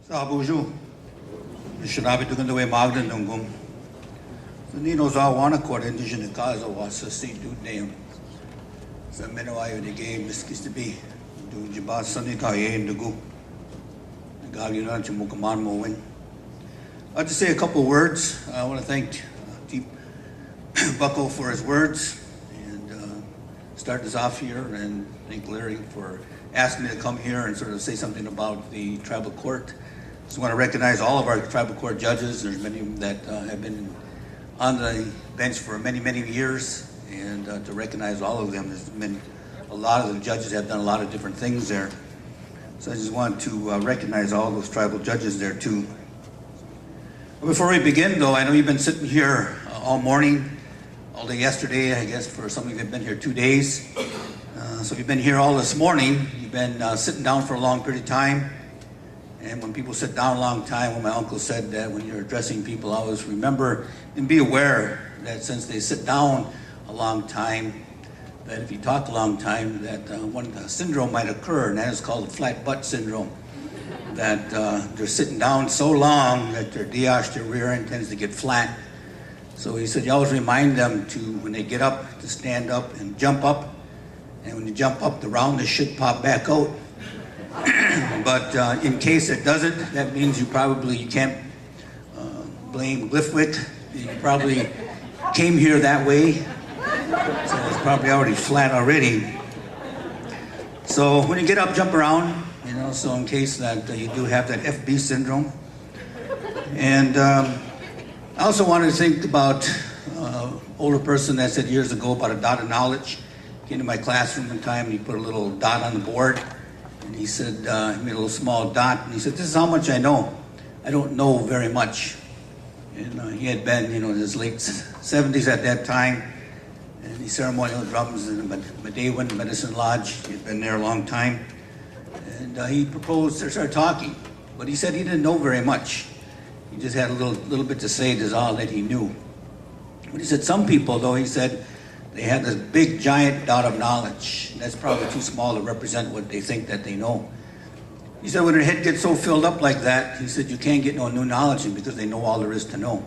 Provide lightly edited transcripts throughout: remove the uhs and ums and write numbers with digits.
Sa Abuju, Shirabi Tugandawe Magdan Dungum. The Nino Zawana Court Indigenous Gaza was a seat to name. The Minwaajimo the game is to be. Do Jabba Sonny Kaye in the Goo. The Gagilan Mukaman Mowing. I'd like to say a couple words. I want to thank Deep Bucko for his words and start this off here, and thank Larry for asking me to come here and sort of say something about the tribal court. Just want to recognize all of our tribal court judges. There's many that have been on the bench for many, many years, and to recognize all of them. There's been a lot of the judges have done a lot of different things there. So I just want to recognize all those tribal judges there too. Before we begin though, I know you've been sitting here all morning, all day yesterday, I guess for some of you have been here 2 days. So if you've been here all this morning, you've been sitting down for a long period of time. And when people sit down a long time, when my uncle said that when you're addressing people, always remember and be aware that since they sit down a long time, that if you talk a long time, that one syndrome might occur, and that is called the flat butt syndrome. That they're sitting down so long that their diash, their rear end, tends to get flat. So he said you always remind them to, when they get up, to stand up and jump up. And when you jump up, the roundness should pop back out. But in case it doesn't, that means you can't blame Gliftwick. You probably came here that way, so it's probably already flat already. So when you get up, jump around, so in case that you do have that FB syndrome. And I also wanted to think about older person that said years ago about a dot of knowledge. Came to my classroom one time and he put a little dot on the board. And he said, he made a little small dot, and he said, this is how much I know. I don't know very much. And he had been, in his late 70s at that time, and he ceremonial drums in the Minwaajimo Medicine Lodge. He had been there a long time. And he proposed to start talking, but he said he didn't know very much. He just had a little bit to say, that's all that he knew. But he said some people, though, he said, they had this big, giant dot of knowledge. That's probably too small to represent what they think that they know. He said when their head gets so filled up like that, he said you can't get no new knowledge in because they know all there is to know.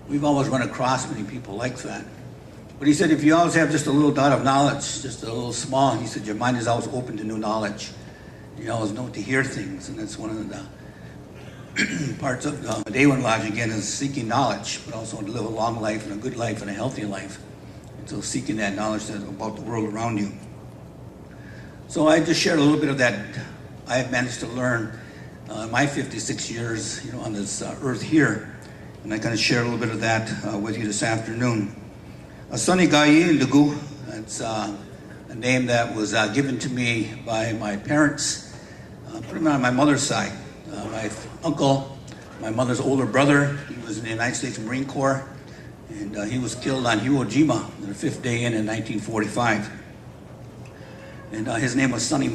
We've always run across many people like that. But he said if you always have just a little dot of knowledge, just a little small, he said your mind is always open to new knowledge. You always know to hear things, and that's one of the parts of the Minwaajimo Lodge, again, is seeking knowledge, but also to live a long life and a good life and a healthy life. So seeking that knowledge about the world around you. So I just shared a little bit of that I have managed to learn my 56 years on this earth here. And I'm going to share a little bit of that with you this afternoon. Sonny in the Goo, that's a name that was given to me by my parents, pretty much on my mother's side. My uncle, my mother's older brother, he was in the United States Marine Corps. And he was killed on Minwaajimo, the 5th day in 1945. And his name was Sonny.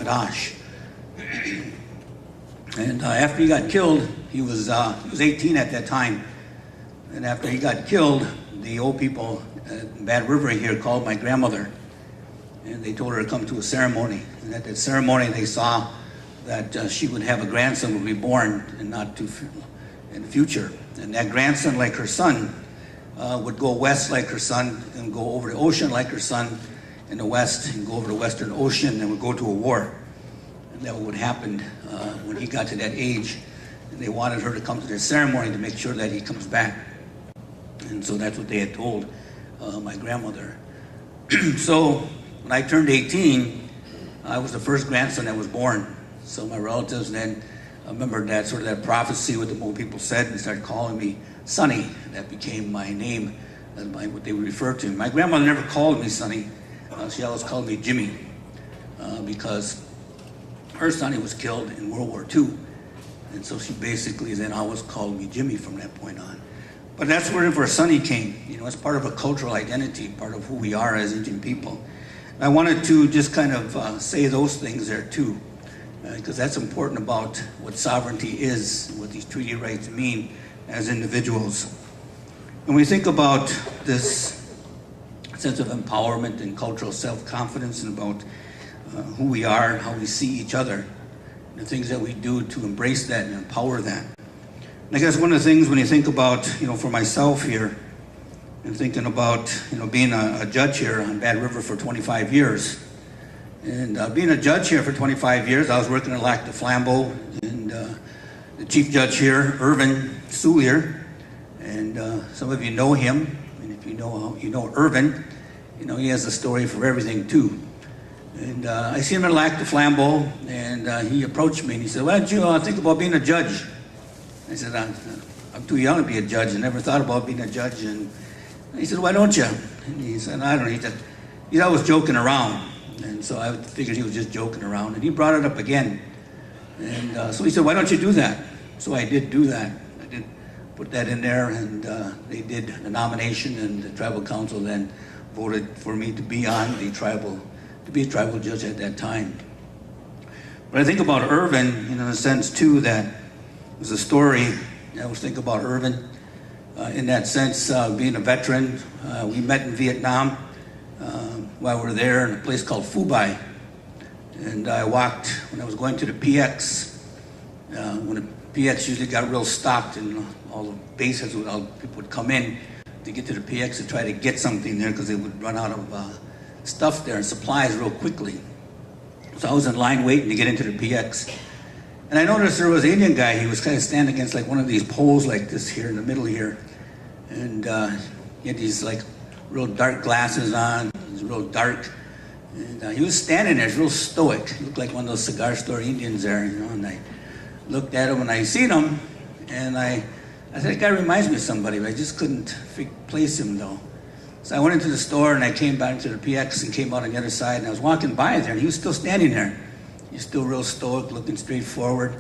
And after he got killed, he was 18 at that time. And after he got killed, the old people at Bad River here called my grandmother. And they told her to come to a ceremony. And at that ceremony, they saw that she would have a grandson who would be born and not too in the future. And that grandson, like her son, would go west like her son and go over the ocean like her son in the west and go over the Western Ocean and would go to a war. And that would happen when he got to that age. And they wanted her to come to their ceremony to make sure that he comes back. And so that's what they had told my grandmother. So when I turned 18, I was the first grandson that was born. So my relatives then remembered that sort of that prophecy, what the old people said, and started calling me Sonny. That became my name, what they would refer to. My grandmother never called me Sonny. She always called me Jimmy because her Sonny was killed in World War II. And so she basically then always called me Jimmy from that point on. But that's where Sonny came. It's part of a cultural identity, part of who we are as Indian people. And I wanted to just kind of say those things there too, because that's important about what sovereignty is, what these treaty rights mean as individuals. And we think about this sense of empowerment and cultural self-confidence and about who we are and how we see each other. the things that we do to embrace that and empower that. And I guess one of the things when you think about, for myself here, and thinking about, being a judge here on Bad River for 25 years. And being a judge here for 25 years, I was working in Lac de Flambeau, and the chief judge here, Irvin Soulier, and some of you know him, and if you know Irvin, he has a story for everything too. And I see him at Lac de Flambeau, and he approached me and he said, "Why don't you think about being a judge?" I said, I'm too young to be a judge. I never thought about being a judge. And he said, "Why don't you?" And he said, "I don't know." He's always joking around. And so I figured he was just joking around. And he brought it up again. And so he said, "Why don't you do that?" So I did do that. I did put that in there, and they did the nomination, and the tribal council then voted for me to be a tribal judge at that time. But I think about Irvin, in a sense too, that was a story. I always think about Irvin in that sense, being a veteran. We met in Vietnam while we were there in a place called Phu Bai. And I walked, when I was going to the PX, when the PX usually got real stocked and all the bases, all people would come in to get to the PX to try to get something there because they would run out of stuff there and supplies real quickly. So I was in line waiting to get into the PX. And I noticed there was an Indian guy. He was kind of standing against like one of these poles like this here in the middle here. And he had these like real dark glasses on. He was real dark. And he was standing there, real stoic. He looked like one of those cigar store Indians there, And I looked at him and I seen him. And I said, "That guy reminds me of somebody," but I just couldn't place him though. So I went into the store and I came back to the PX and came out on the other side. And I was walking by there and he was still standing there. He was still real stoic, looking straight forward.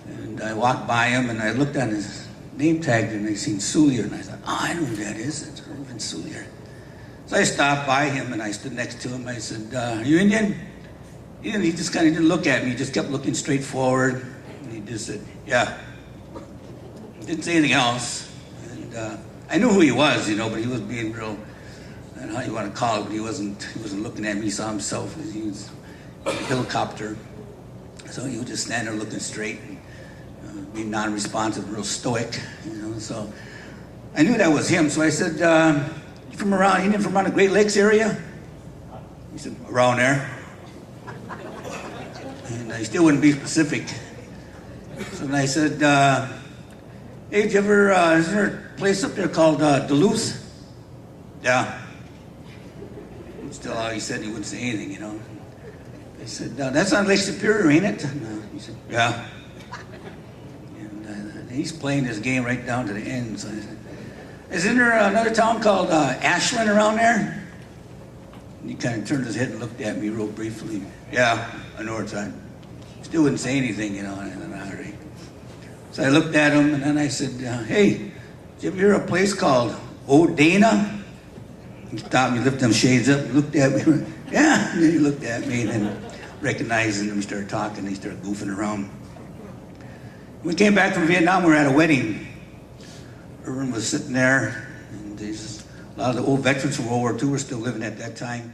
And I walked by him and I looked at his name tag and I seen Soulier. And I thought, I know who that is. It's Irvin Soulier. So I stopped by him and I stood next to him. I said, "Are you Indian?" He just kind of didn't look at me. He just kept looking straight forward. And he just said, "Yeah." Didn't say anything else. And I knew who he was, but he was being real, I don't know how you want to call it, but he wasn't looking at me. He saw himself. He was in a helicopter. So he was just standing there looking straight and being non-responsive, real stoic, So I knew that was him. So I said, "You from around the Great Lakes area?" He said, "Around there." And he still wouldn't be specific. So then I said, "Hey, is there a place up there called Duluth?" "Yeah." Still, he said he wouldn't say anything, I said, "That's on Lake Superior, ain't it?" And, he said, "Yeah." And he's playing his game right down to the end. So I said, "Isn't there another town called Ashland around there?" And he kind of turned his head and looked at me real briefly. "Yeah, I know where it's at." Still wouldn't say anything, in a hurry. So I looked at him and then I said, "Hey, did you ever hear of a place called Odana?" He stopped me, lifted them shades up, and looked at me. "Yeah." And then he looked at me and then recognized him. We started talking. He started goofing around. When we came back from Vietnam, we were at a wedding. Irvin was sitting there, and a lot of the old veterans from World War II were still living at that time.